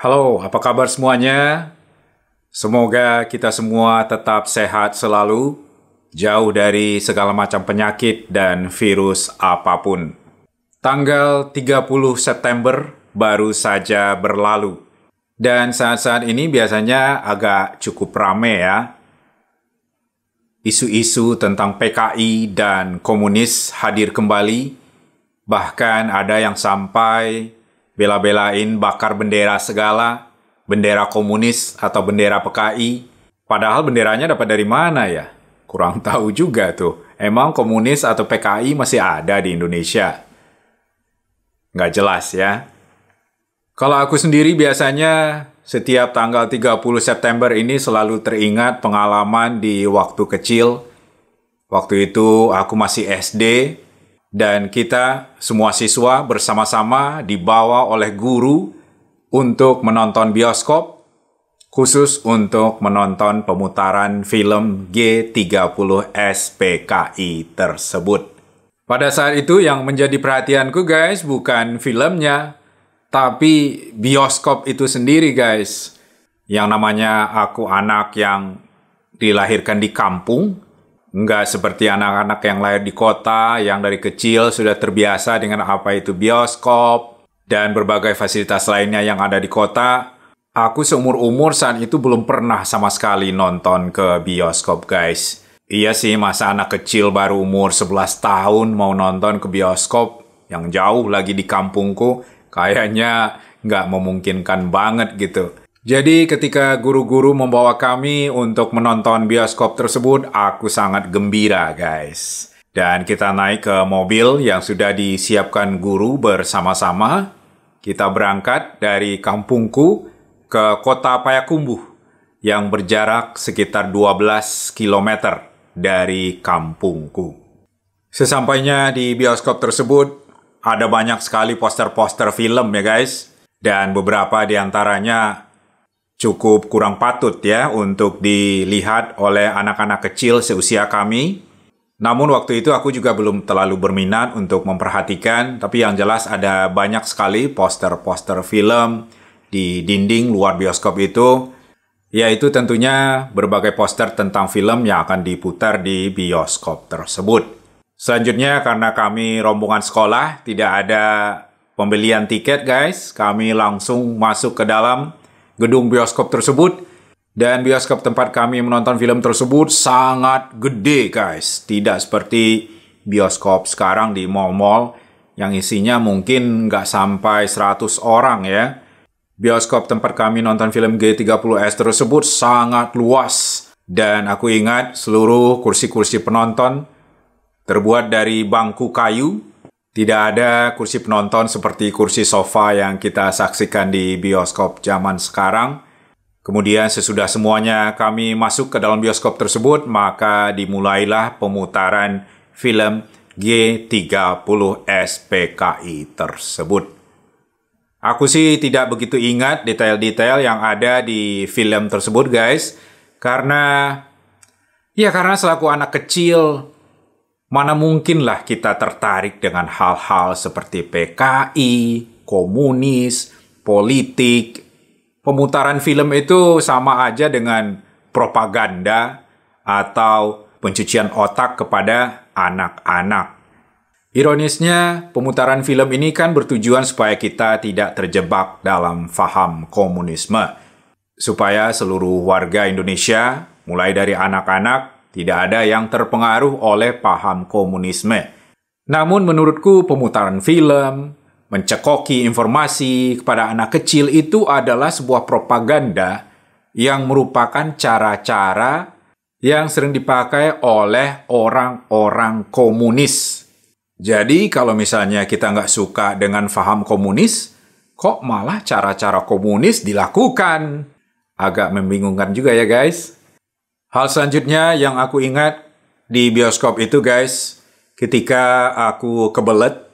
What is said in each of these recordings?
Halo, apa kabar semuanya? Semoga kita semua tetap sehat selalu, jauh dari segala macam penyakit dan virus apapun. Tanggal 30 September baru saja berlalu. Dan saat-saat ini biasanya agak cukup rame ya. Isu-isu tentang PKI dan komunis hadir kembali. Bahkan ada yang sampai bela-belain bakar bendera segala, bendera komunis atau bendera PKI. Padahal benderanya dapat dari mana ya? Kurang tahu juga tuh. Emang komunis atau PKI masih ada di Indonesia? Nggak jelas ya. Kalau aku sendiri biasanya setiap tanggal 30 September ini selalu teringat pengalaman di waktu kecil. Waktu itu aku masih SD. Dan kita, semua siswa bersama-sama dibawa oleh guru untuk menonton bioskop, khusus untuk menonton pemutaran film G30S PKI tersebut. Pada saat itu yang menjadi perhatianku guys, bukan filmnya, tapi bioskop itu sendiri guys. Yang namanya aku anak yang dilahirkan di kampung, nggak seperti anak-anak yang lahir di kota, yang dari kecil sudah terbiasa dengan apa itu bioskop, dan berbagai fasilitas lainnya yang ada di kota. Aku seumur-umur saat itu belum pernah sama sekali nonton ke bioskop, guys. Iya sih, masa anak kecil baru umur 11 tahun mau nonton ke bioskop, yang jauh lagi di kampungku, kayaknya nggak memungkinkan banget gitu. Jadi ketika guru-guru membawa kami untuk menonton bioskop tersebut, aku sangat gembira guys. Dan kita naik ke mobil yang sudah disiapkan guru bersama-sama. Kita berangkat dari kampungku ke kota Payakumbuh yang berjarak sekitar 12 km dari kampungku. Sesampainya di bioskop tersebut, ada banyak sekali poster-poster film ya guys. Dan beberapa di antaranya cukup kurang patut ya untuk dilihat oleh anak-anak kecil seusia kami. Namun waktu itu aku juga belum terlalu berminat untuk memperhatikan, tapi yang jelas ada banyak sekali poster-poster film di dinding luar bioskop itu, yaitu tentunya berbagai poster tentang film yang akan diputar di bioskop tersebut. Selanjutnya karena kami rombongan sekolah, tidak ada pembelian tiket guys, kami langsung masuk ke dalam gedung bioskop tersebut, dan bioskop tempat kami menonton film tersebut sangat gede guys. Tidak seperti bioskop sekarang di mall-mall yang isinya mungkin nggak sampai 100 orang ya. Bioskop tempat kami nonton film G30S tersebut sangat luas, dan aku ingat seluruh kursi-kursi penonton terbuat dari bangku kayu. Tidak ada kursi penonton seperti kursi sofa yang kita saksikan di bioskop zaman sekarang. Kemudian sesudah semuanya kami masuk ke dalam bioskop tersebut, maka dimulailah pemutaran film G30S PKI tersebut. Aku sih tidak begitu ingat detail-detail yang ada di film tersebut guys. Karena selaku anak kecil, mana mungkinlah kita tertarik dengan hal-hal seperti PKI, komunis, politik. Pemutaran film itu sama aja dengan propaganda atau pencucian otak kepada anak-anak. Ironisnya, pemutaran film ini kan bertujuan supaya kita tidak terjebak dalam faham komunisme. Supaya seluruh warga Indonesia, mulai dari anak-anak, tidak ada yang terpengaruh oleh paham komunisme. Namun menurutku pemutaran film, mencekoki informasi kepada anak kecil itu adalah sebuah propaganda yang merupakan cara-cara yang sering dipakai oleh orang-orang komunis. Jadi kalau misalnya kita nggak suka dengan paham komunis, kok malah cara-cara komunis dilakukan? Agak membingungkan juga ya guys. Hal selanjutnya yang aku ingat di bioskop itu guys, ketika aku kebelet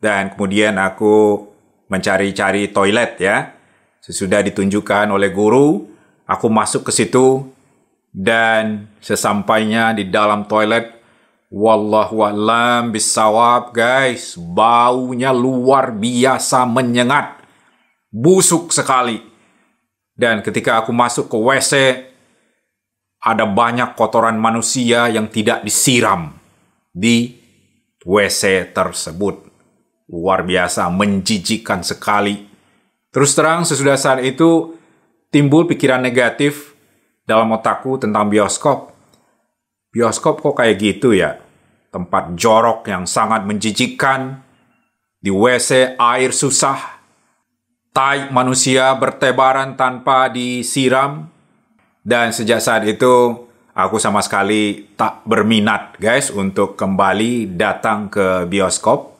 dan kemudian aku mencari-cari toilet ya. Sesudah ditunjukkan oleh guru, aku masuk ke situ dan sesampainya di dalam toilet, wallahu a'lam bissawab guys, baunya luar biasa menyengat. Busuk sekali. Dan ketika aku masuk ke WC, ada banyak kotoran manusia yang tidak disiram di WC tersebut. Luar biasa, menjijikkan sekali. Terus terang, sesudah saat itu timbul pikiran negatif dalam otakku tentang bioskop. Bioskop kok kayak gitu ya? Tempat jorok yang sangat menjijikkan. Di WC air susah. Tai manusia bertebaran tanpa disiram. Dan sejak saat itu, aku sama sekali tak berminat, guys, untuk kembali datang ke bioskop.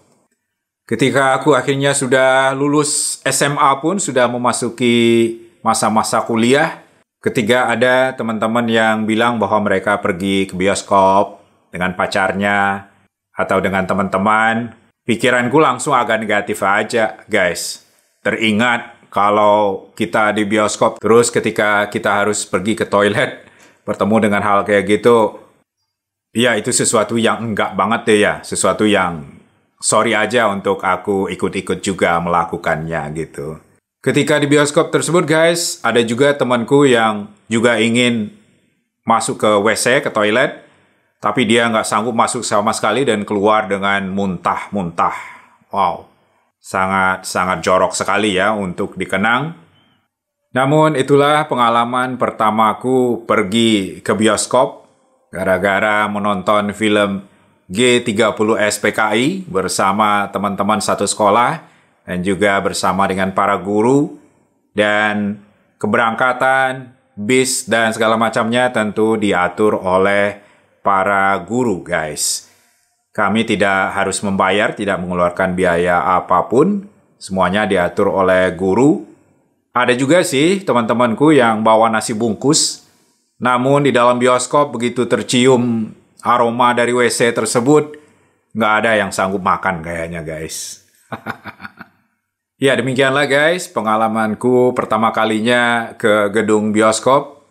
Ketika aku akhirnya sudah lulus SMA pun, sudah memasuki masa-masa kuliah, ketika ada teman-teman yang bilang bahwa mereka pergi ke bioskop dengan pacarnya atau dengan teman-teman, pikiranku langsung agak negatif aja, guys. Teringat kalau kita di bioskop, terus ketika kita harus pergi ke toilet, bertemu dengan hal kayak gitu, ya itu sesuatu yang enggak banget deh ya. Sesuatu yang sorry aja untuk aku ikut-ikut juga melakukannya gitu. Ketika di bioskop tersebut, guys, ada juga temanku yang juga ingin masuk ke WC, ke toilet, tapi dia nggak sanggup masuk sama sekali dan keluar dengan muntah-muntah. Wow. Sangat jorok sekali ya untuk dikenang. Namun itulah pengalaman pertamaku pergi ke bioskop gara-gara menonton film G30 SPKI bersama teman-teman satu sekolah dan juga bersama dengan para guru, dan keberangkatan, bis dan segala macamnya tentu diatur oleh para guru, guys. Kami tidak harus membayar, tidak mengeluarkan biaya apapun. Semuanya diatur oleh guru. Ada juga sih teman-temanku yang bawa nasi bungkus. Namun di dalam bioskop begitu tercium aroma dari WC tersebut, nggak ada yang sanggup makan kayaknya, guys. Ya, demikianlah guys pengalamanku pertama kalinya ke gedung bioskop.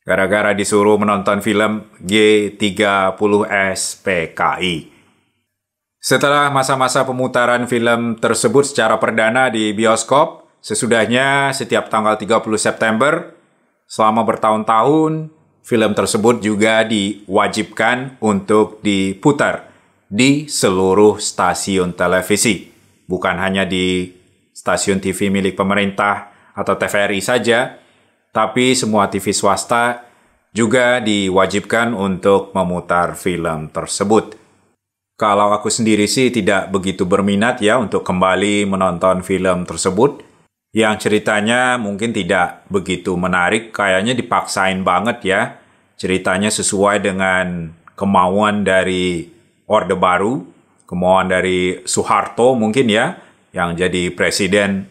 Gara-gara disuruh menonton film G30 SPKI. Setelah masa-masa pemutaran film tersebut secara perdana di bioskop, sesudahnya setiap tanggal 30 September, selama bertahun-tahun, film tersebut juga diwajibkan untuk diputar di seluruh stasiun televisi. Bukan hanya di stasiun TV milik pemerintah atau TVRI saja, tapi semua TV swasta juga diwajibkan untuk memutar film tersebut. Kalau aku sendiri sih tidak begitu berminat ya untuk kembali menonton film tersebut, yang ceritanya mungkin tidak begitu menarik, kayaknya dipaksain banget ya. Ceritanya sesuai dengan kemauan dari Orde Baru, kemauan dari Soeharto mungkin ya, yang jadi presiden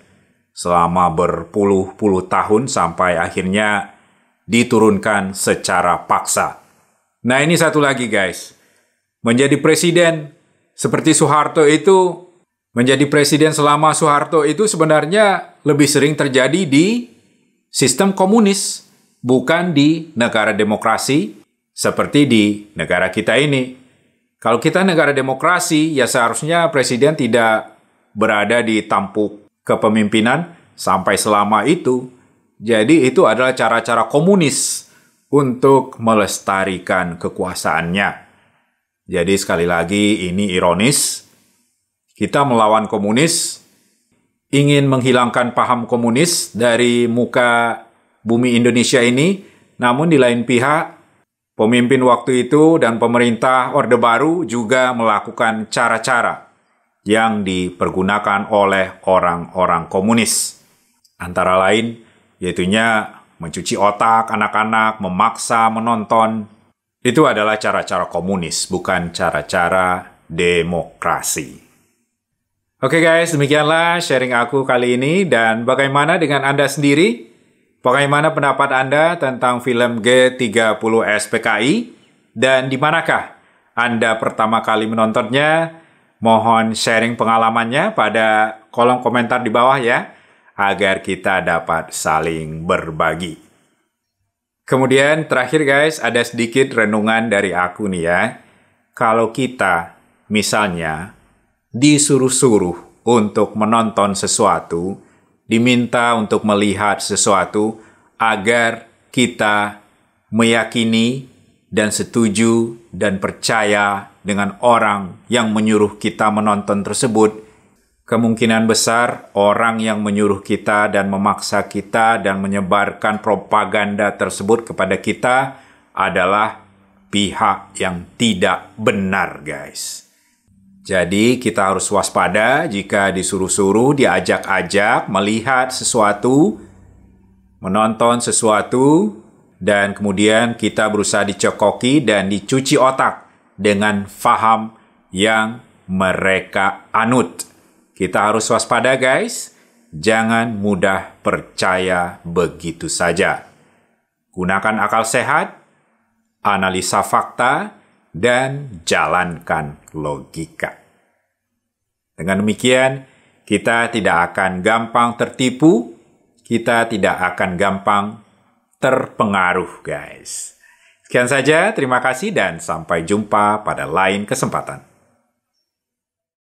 selama berpuluh-puluh tahun sampai akhirnya diturunkan secara paksa. Nah ini satu lagi guys, menjadi presiden seperti Soeharto itu, menjadi presiden selama Soeharto itu sebenarnya lebih sering terjadi di sistem komunis, bukan di negara demokrasi seperti di negara kita ini. Kalau kita negara demokrasi, ya seharusnya presiden tidak berada di tampuk kepemimpinan sampai selama itu. Jadi itu adalah cara-cara komunis untuk melestarikan kekuasaannya. Jadi sekali lagi ini ironis, kita melawan komunis, ingin menghilangkan paham komunis dari muka bumi Indonesia ini, namun di lain pihak, pemimpin waktu itu dan pemerintah Orde Baru juga melakukan cara-cara yang dipergunakan oleh orang-orang komunis. Antara lain, yaitunya mencuci otak anak-anak, memaksa menonton. Itu adalah cara-cara komunis, bukan cara-cara demokrasi. Oke guys, demikianlah sharing aku kali ini. Dan bagaimana dengan Anda sendiri? Bagaimana pendapat Anda tentang film G30 SPKI? Dan di manakah Anda pertama kali menontonnya? Mohon sharing pengalamannya pada kolom komentar di bawah ya, agar kita dapat saling berbagi. Kemudian terakhir guys, ada sedikit renungan dari aku nih ya. Kalau kita misalnya disuruh-suruh untuk menonton sesuatu diminta untuk melihat sesuatu agar kita meyakini dan setuju dan percaya dengan orang yang menyuruh kita menonton tersebut. Kemungkinan besar orang yang menyuruh kita dan memaksa kita dan menyebarkan propaganda tersebut kepada kita adalah pihak yang tidak benar, guys. Jadi kita harus waspada jika disuruh-suruh, diajak-ajak melihat sesuatu, menonton sesuatu, dan kemudian kita berusaha dicekoki dan dicuci otak dengan faham yang mereka anut. Kita harus waspada, guys. Jangan mudah percaya begitu saja. Gunakan akal sehat, analisa fakta, dan jalankan logika. Dengan demikian, kita tidak akan gampang tertipu, kita tidak akan gampang terpengaruh, guys. Sekian saja, terima kasih dan sampai jumpa pada lain kesempatan.